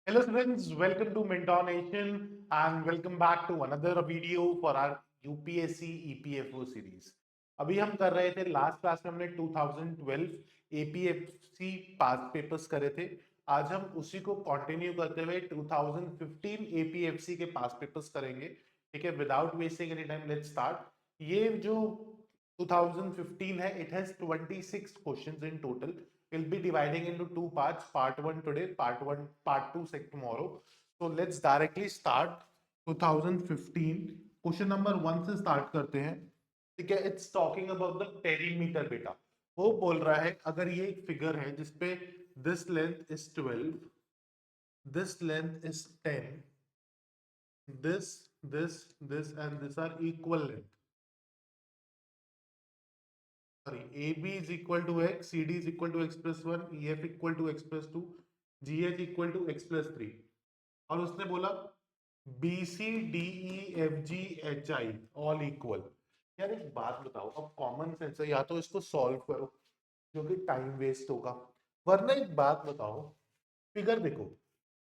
Hello students, welcome to Mentor Nation and welcome back to another video for our UPSC EPFO series. अभी हम कर रहे थे last class में हमने 2012 APFC पास पेपर्स करे थे। आज हम उसी को कंटिन्यू करते हुए 2015 APFC के पास पेपर्स करेंगे। ठीक है, without wasting any time let's start. ये जो 2015 है, it has 26 questions in total. We'll be dividing into two parts, part 1 today, part 2 tomorrow. So let's directly start 2015 question number 1 से स्टार्ट करते हैं। ठीक है, it's talking about the perimeter बेटा। वो बोल रहा है अगर ये एक फिगर है जिसपे this length is 12, this length is 10, this and this are equal length. Sorry, AB is equal to x, CD is equal to x plus 1, EF equal to x plus 2, GH equal to x plus 3। और उसने बोला BC DE FG HI all equal. यार एक बात बताओ, अब common sense है, या तो इसको सॉल्व करो जो कि टाइम वेस्ट होगा, वरना एक बात बताओ, फिगर देखो,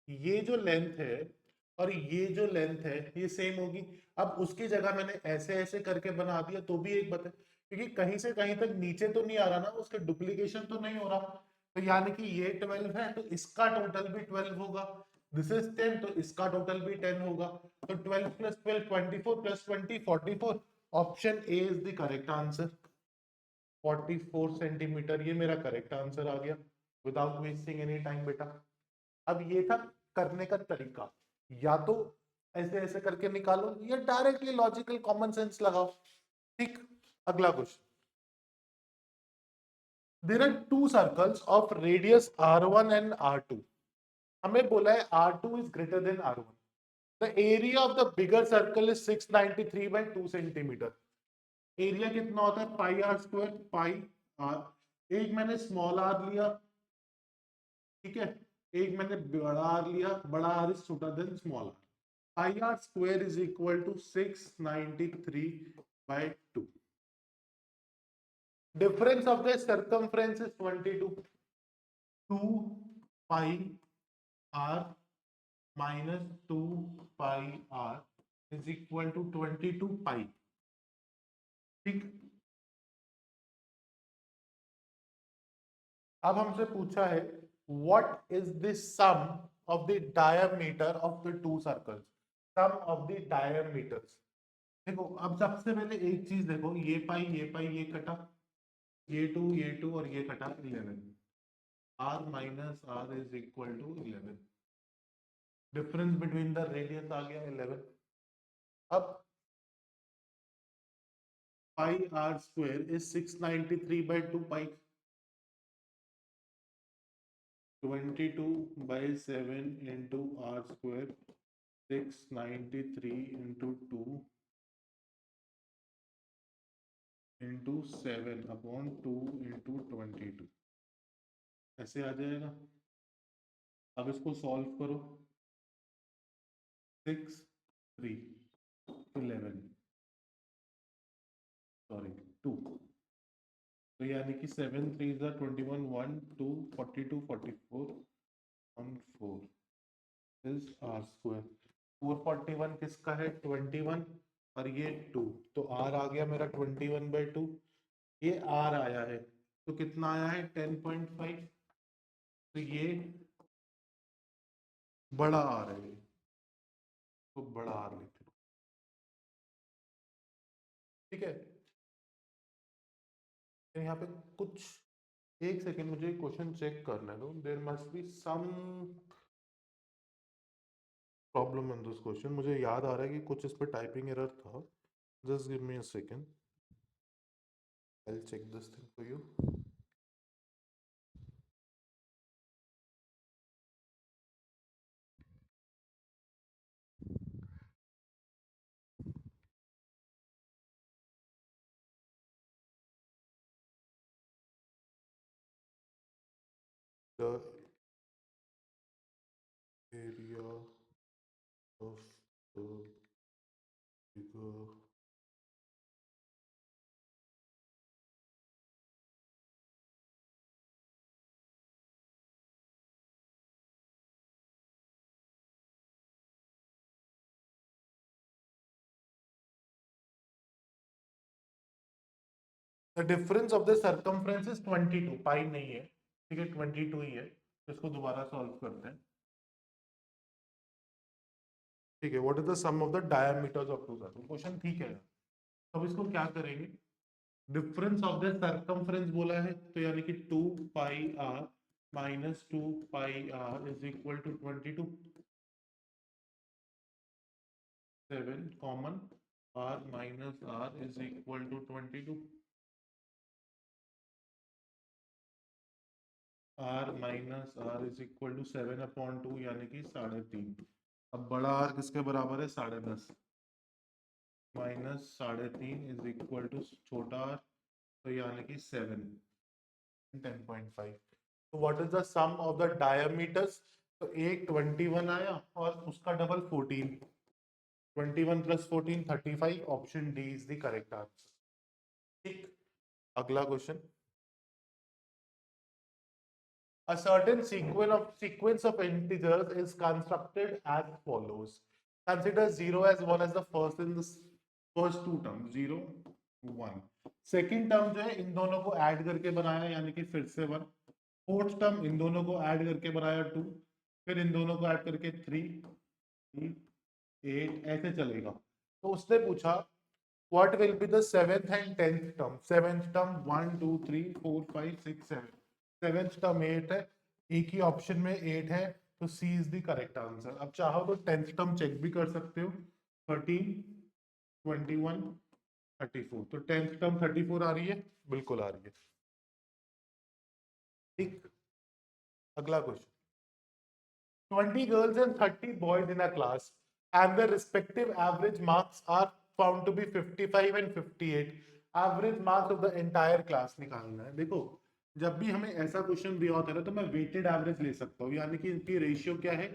ये जो लेंथ है और ये जो लेंथ है ये सेम होगी। अब उसकी जगह मैंने ऐसे ऐसे करके बना दिया तो भी एक बात है, क्योंकि कहीं से कहीं तक नीचे तो नहीं आ रहा ना, उसका डुप्लीकेशन तो नहीं हो रहा। तो यानी कि ये 12 है तो इसका टोटल भी 12 होगा। दिस इज 10 तो इसका टोटल भी 10 होगा। तो 12 plus 12 24 plus 20 44। Option A is the correct answer. 44 centimetre ये मेरा करेक्ट आंसर आ गया विदाउट वेस्टिंग एनी टाइम बेटा। अब ये था करने का तरीका, या तो ऐसे ऐसे करके निकालो या डायरेक्टली लॉजिकल कॉमन सेंस लगाओ। ठीक, अगला question. There are two circles of radius r1 and r2। हमें बोला है r2 is greater than r1। The area of the bigger circle is 693 by 2 centimetre. Area कितना होता है, pi are square, pi r. एक मैंने स्मॉल आर लिया, ठीक है, एक मैंने बड़ा आर लिया, बड़ा आर इज छोटा than small r. Pi are square is equal to 693 by 2। Difference of the circumference is 22। 2 pi are minus 2 pi are is equal to 22 pi. ठीक, अब हमसे पूछा है what is the sum of the diameter of the two circles. Sum of the diameters. देखो, अब सबसे पहले एक चीज देखो, ये पाई ये कटा, ये टू और ये कटा 11। R minus R is equal to 11। Difference between the radius आ गया 11। अब pi are square is 693 by 2 pi. 22 by 7 into R square, 693 into 2 into 7 upon 2 into 22, ऐसे आ जाएगा। अब इसको सॉल्व करो। 6 3 11, सॉरी 2, तो यानी कि 7 3 is 21 1 2 42 44 1 4 इज आर स्क्वायर। 441 किसका है, 21, और ये 2, तो आर आ गया मेरा 21/2। ये आर आया है तो कितना आया है 10.5। तो ये बड़ा आर है, तो बड़ा आर लिख लो। ठीक है, तो यहाँ पे कुछ, एक सेकेंड मुझे क्वेश्चन चेक करने दो, there must be some problem in this question. मुझे याद आ रहा है कि कुछ इस पे टाइपिंग एरर था। Just give me a second, I will check this thing for you. The area of the bigger the difference of the circumference is 22, pi नहीं है, ठीक है 22 ही है, तो इसको दोबारा सॉल्व करते हैं। ठीक है, what is the sum of the diameters of two circle, question ठीक है। अब इसको क्या करेंगे, डिफरेंस ऑफ द सर्कमफ्रेंस बोला है, तो यानी कि 2 pi are minus 2 pi are is equal to 22, 7 common, R minus R is equal to 22, R minus R is equal to 7/2 यानी कि 3.5। अब बड़ा आर किसके बराबर है, 10.5, माइनस 3.5 इज इक्वल टू छोटा आर, तो यानी कि 7, 10.5। तो what is the sum of the diameters, तो एक 21 आया और उसका double 14, 21 plus 14 35, option D is the correct answer. ठीक, अगला question, a certain sequence of integers is constructed as follows. Consider 0 as 1 as the first in the first two terms, 0 1। Second term जो है इन दोनों को ऐड करके बनाया, यानी कि फिर से 1। फोर्थ टर्म इन दोनों को ऐड करके बनाया 2, फिर इन दोनों को ऐड करके 3 8, ऐसे चलेगा। तो उसने पूछा what will be the seventh and tenth term. Seventh term 1 2 3 4 5 6 7, seventh term 8 है, एक ही ऑप्शन में 8 है, तो सी इज द करेक्ट आंसर। अब चाहो तो टेंथ टर्म चेक भी कर सकते हो, 13 21 34, तो टेंथ टर्म 34 आ रही है, बिल्कुल आ रही है। ठीक, अगला question, 20 girls and 30 boys in a class and the respective average marks are found to be 55 and 58, average marks of the entire class निकालना है। देखो, जब भी हमें ऐसा क्वेश्चन दिया होता है ना, तो मैं वेटेड एवरेज ले सकता हूँ, यानी कि इनकी रेशियो क्या है,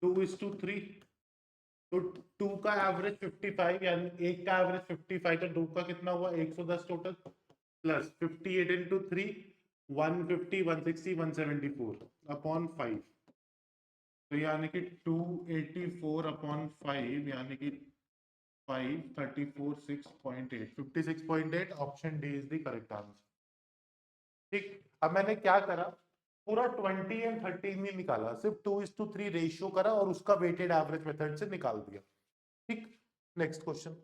2:3। तो 2 का एवरेज 55, यानी एक का एवरेज 55, तो 2 का कितना हुआ, 110 टोटल, प्लस 58 इंटू 3 150 160 174 अपॉन 5, तो यानी कि 284/5, यानी कि 5 34 6.8 56.8, option D is the correct answer. ठीक, अब मैंने क्या करा, पूरा 20 एंड 30 नहीं निकाला, सिर्फ 2:3 रेशियो करा और उसका वेटेड एवरेज मेथड से निकाल दिया। ठीक, next question,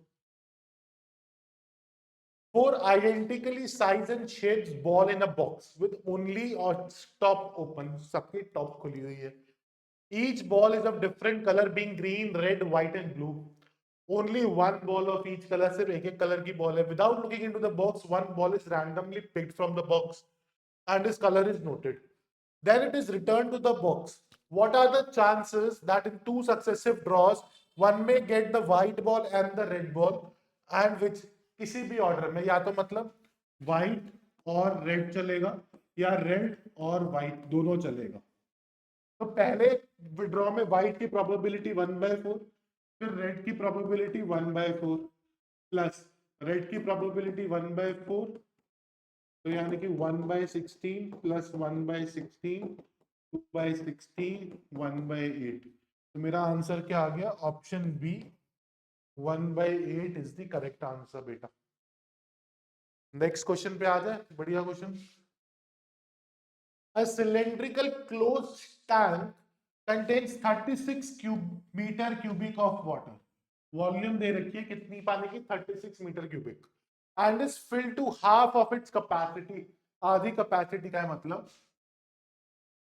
4 identically sized and shaped ball in a box with only or top open, सबकी टॉप खुली हुई है। Each ball is of different color being green, red, white and blue. Only one ball of each color, सिर्फ एक एक colour की ball है। Without looking into the box, one ball is randomly picked from the box and its color is noted. Then it is returned to the box. What are the chances that in 2 successive draws, one may get the white ball and the red ball, and which किसी भी order में, या तो मतलब white और red चलेगा या red और व्हाइट दोनों चलेगा। तो पहले विड्रॉ में व्हाइट की प्रोबेबिलिटी 1/4, फिर रेड की प्रोबेबिलिटी 1/4, प्लस रेड की प्रोबेबिलिटी 1/4, तो यानी कि 1/16 प्लस 1/16 2/16 1/8, तो मेरा आंसर क्या आ गया, option B 1/8 is the correct answer बेटा। नेक्स्ट क्वेश्चन पे आ जाए, बढ़िया question, a cylindrical closed tank contains 36 meter cubic of water, volume दे रखी है कितनी पानी की, 36 metre cubic, and is filled to half of its capacity, आधी कैपेसिटी का है, मतलब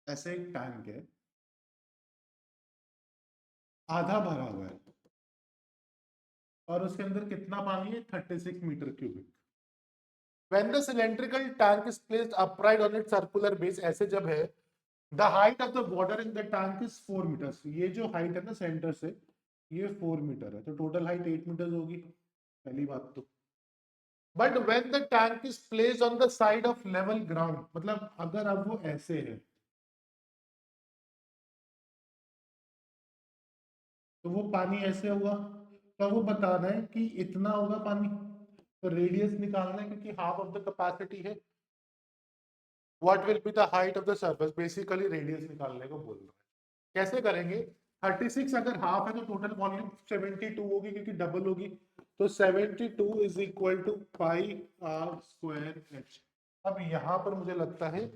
ऐसे एक टैंक है, आधा भरा हुआ है और उसके अंदर कितना पानी है, 36 metre cubic. When the cylindrical tank is placed upright on its circular base, ऐसे जब है, the height of the water in the tank is 4 meters, ये जो हाइट है ना सेंटर से, ये 4 मीटर है, तो टोटल हाइट 8 मीटर होगी, पहली बात तो। But when the tank is placed on the side of level ground, मतलब अगर अब वो ऐसे है, तो वो पानी ऐसे होगा, तो वो बताना है कि इतना होगा पानी, तो रेडियस निकालना है क्योंकि हाफ ऑफ द कैपेसिटी है। What will be the height of the surface, basically radius निकालने को बोल रहा है। कैसे करेंगे, 36 अगर हाफ है तो टोटल वॉल्यूम 72 होगी क्योंकि डबल होगी, तो 72 is equal to pi are square h. अब यहां पर मुझे लगता है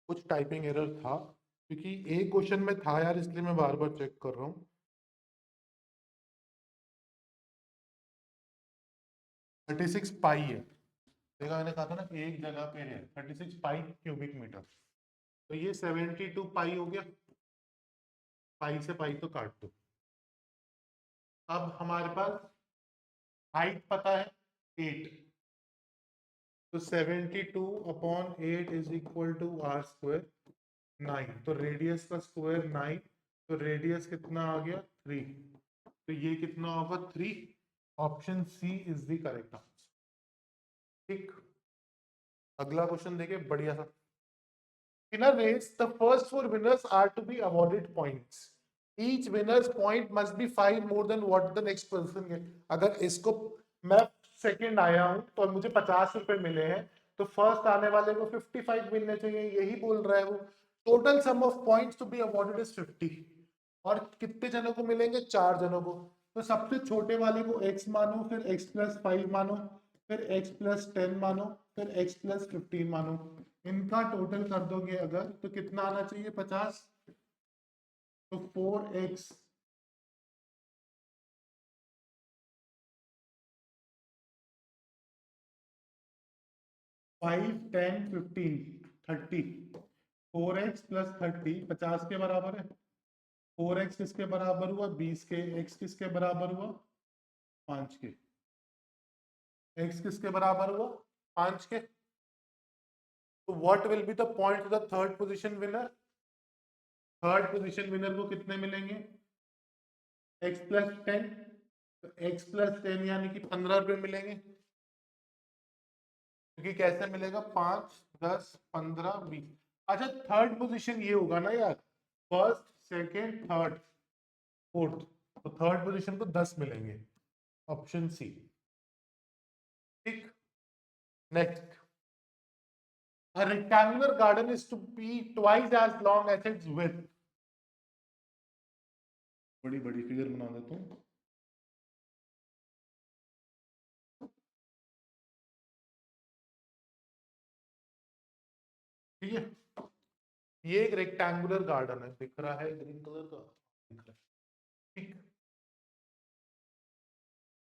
कुछ टाइपिंग एरर था, क्योंकि एक क्वेश्चन में था यार, इसलिए मैं बार बार चेक कर रहा हूँ। 36 पाई है, देखा मैंने कहा था ना एक जगह पे है 36 पाई क्यूबिक मीटर, तो ये 72 पाई हो गया, पाई से पाई तो काट दो। अब हमारे पास हाइट पता है 8, तो 72 upon 8 is equal to r square 9, तो रेडियस का स्क्वायर 9, तो रेडियस कितना आ गया 3, तो ये कितना होगा 3। Option C is the correct answer. ठीक, अगला क्वेश्चन देखिए बढ़िया सा। In a race, the first four winners are to be awarded points. Each winner's point must be 5 more than what the next person get. अगर इसको मैं second आया हूं तो मुझे 50 रुपए मिले हैं, तो फर्स्ट आने वाले को 55 मिलने चाहिए, यही बोल रहा है वो। Total sum of points to be awarded is 50, और कितने जनों को मिलेंगे? 4 जनों को। तो सबसे छोटे वाले को x मानो, फिर x प्लस 5 मानो, फिर x प्लस 10 मानो, फिर x प्लस 15 मानो। इनका टोटल कर दोगे अगर, तो कितना आना चाहिए? 50। तो 4x 5 10 15 30, 4x प्लस 30 50 के बराबर है। 4x किसके बराबर हुआ? 20 के। x किसके बराबर हुआ? 5 के। x किसके बराबर हुआ? 5 के। तो what will be the point two the third position winner? Third position winner को कितने मिलेंगे? x प्लस 10, तो x प्लस 10 यानी कि 15 रुपए मिलेंगे, क्योंकि कैसे मिलेगा? 5 10 15 20। अच्छा, थर्ड पोजीशन ये होगा ना यार, फर्स्ट सेकंड थर्ड फोर्थ, तो थर्ड पोजीशन को 10 मिलेंगे, ऑप्शन सी। ठीक, next. A rectangular garden is to be twice as long as its width. बड़ी बड़ी फिगर बना देता हूँ। ठीक है, ये एक रेक्टेंगुलर गार्डन है, दिख रहा है ग्रीन कलर का, दिख रहा है। ठीक,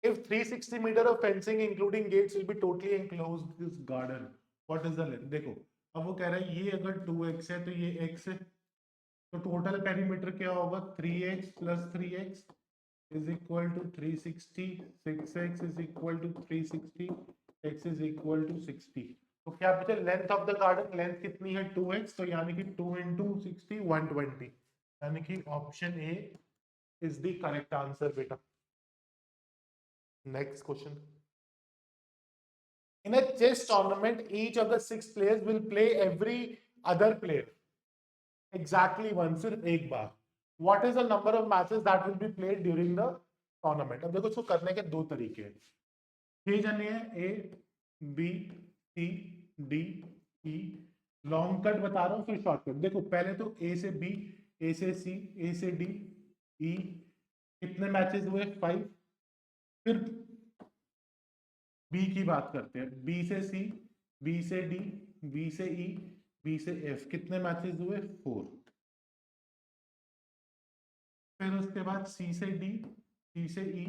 if 360 meter of fencing including gates will be totally enclosed this garden, what is the length? देखो, अब वो कह रहा है ये अगर 2x है तो ये x है, तो टोटल पेरीमीटर क्या होगा? 3x plus 3x is equal to 360, 6x is equal to 360, x is equal to 60। तो क्या बचा? Length of the garden, length कितनी है? 2x, तो यानी कि 2 इंटू 60 120, यानी कि option A is the correct answer बेटा। Next question. In a chess tournament, each of the 6 players will play every other player exactly once, सिर्फ एक बार। What is the number of matches that will be played during the tournament? अब देखो, इसको करने के दो तरीके हैं। 6 जने हैं, A B C D E, long cut बता रहा हूँ फिर शॉर्टकट। देखो पहले तो ए से बी, ए से सी, ए से डी, ई, कितने मैचेस हुए? 5। फिर बी की बात करते हैं, बी से सी, बी से डी, बी से ई, बी से एफ, कितने मैचेस हुए? 4। फिर उसके बाद सी से डी, सी से ई,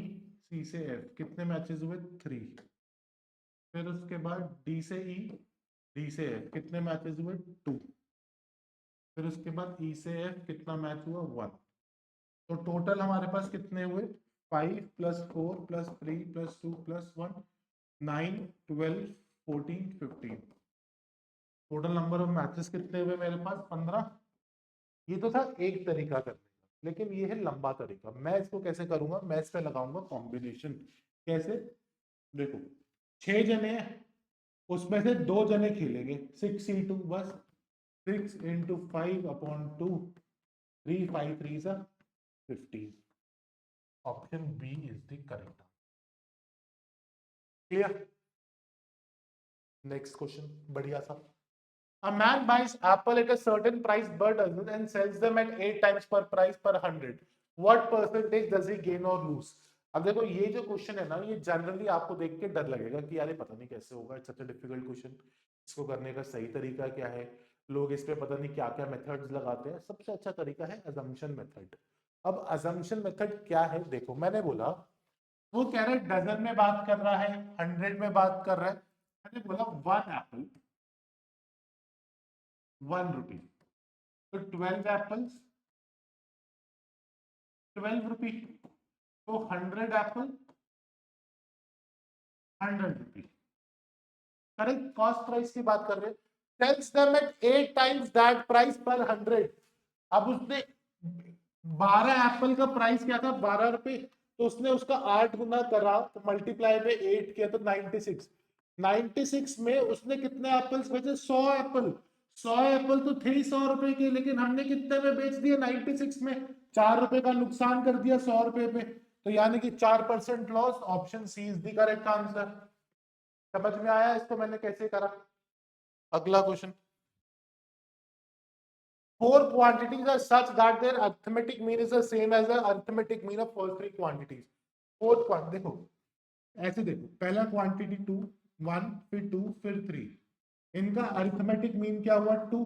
सी से एफ, कितने मैचेस हुए? 3। फिर उसके बाद डी से ई, डी से एफ, कितने मैचेस हुए? 2। फिर उसके बाद ई से एफ, कितना मैच हुआ? 1। तो टोटल हमारे पास कितने हुए? 5 plus 4 plus 3 plus 2 plus 1, 9 12 14 15। Total number of matches कितने हुए मेरे पास? 15। ये तो था एक तरीका करने का, लेकिन ये है लंबा तरीका। मैं इसको कैसे करूंगा? मैं इस पे लगाऊंगा कॉम्बिनेशन। कैसे? देखो, 6 जने हैं, उसमें से 2 जने खेलेंगे 6 into बस 6 into 5 upon 2, 3 5 3 सा 15। Option B is the correct. Clear? Next question बढ़िया सा। A man buys apple at a certain price per dozen and sells them at 8 times per price per 100. What percentage does he gain or lose? अब देखो ये जो question है ना, ये generally आपको देख के डर लगेगा कि यार ये पता नहीं कैसे होगा, it's such a difficult question, इसको करने का सही तरीका क्या है, लोग इस पे पता नहीं क्या क्या मेथड्स लगाते हैं। सबसे अच्छा तरीका है अजम्पशन मेथड। अब अजम्पशन मेथड क्या है, देखो मैंने बोला वो कह रहा है डजन में बात कर रहा है, 100 में बात कर रहा है, मैंने बोला 1 एप्पल 1 रुपी, तो 12 एप्पल्स 12 रुपी, तो 100 एप्पल 100 रुपी। करेक्ट, कॉस्ट प्राइस की बात कर रहे हैं। sells them at 8 times that price per 100। अब उसने 12 एप्पल का प्राइस क्या था, 12 रुपए, तो उसने उसका 8 गुना करा, तो मल्टीप्लाई में 8 किया तो 96। 96 में उसने कितने एप्पल्स बेचे, 100 एप्पल। 100 एप्पल तो थे ही 100 रुपए के, लेकिन हमने कितने में बेच दिए, 96 में। 4 रुपए का नुकसान कर दिया 100 रुपए पे, तो यानी कि 4% loss. Option C is the correct answer. समझ में आया इसको मैंने कैसे करा। अगला question, four quantities are such that their arithmetic mean is the same as the arithmetic mean of first three quantities। Fourth quantity देखो, ऐसे देखो, पहला क्वांटिटी 2 1, फिर 2, फिर 3, इनका अरिथमेटिक मीन क्या हुआ 2।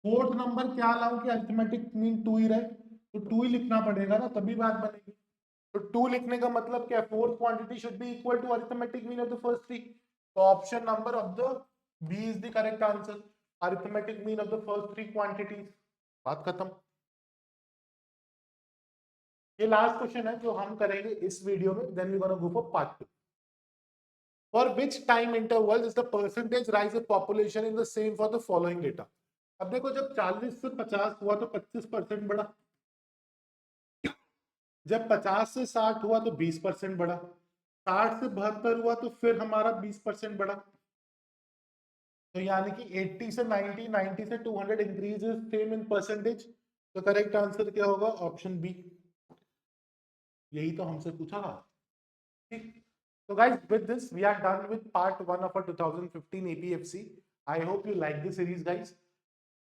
फोर्थ नंबर क्या लाऊं कि अरिथमेटिक मीन 2 ही रहे, तो 2 ही लिखना पड़ेगा ना, तभी बात बनेगी। तो 2 लिखने का मतलब क्या, fourth quantity should be equal to arithmetic mean of the first three. तो option number of the B is the correct answer, arithmetic mean of the first three quantities. बात खत्म। ये लास्ट क्वेश्चन है जो हम करेंगे इस वीडियो में, then we gonna go for part 2। For which time interval is the percentage rise of population in the same for the following data. अब देखो, जब 40 से 50 हुआ तो 25% बढ़ा, जब 50 से 60 हुआ तो 20% बढ़ा, 60 से 72 हुआ तो फिर हमारा 20% बढ़ा। तो यानी कि 80 से 90, 90 से 200 इंक्रीज सेम इन परसेंटेज। तो करेक्ट आंसर क्या होगा, ऑप्शन बी। यही तो हमसे पूछा था। ठीक, so guys, with this we are done with part 1 of our 2015 APFC। I hope you like this series guys,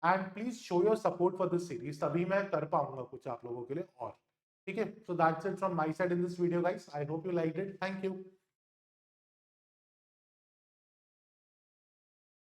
and please show your support for this series, तभी मैं कर पाऊंगा कुछ आप लोगों के लिए और। ठीक है, so that's it from my side in this video guys। I hope you liked it, thank you।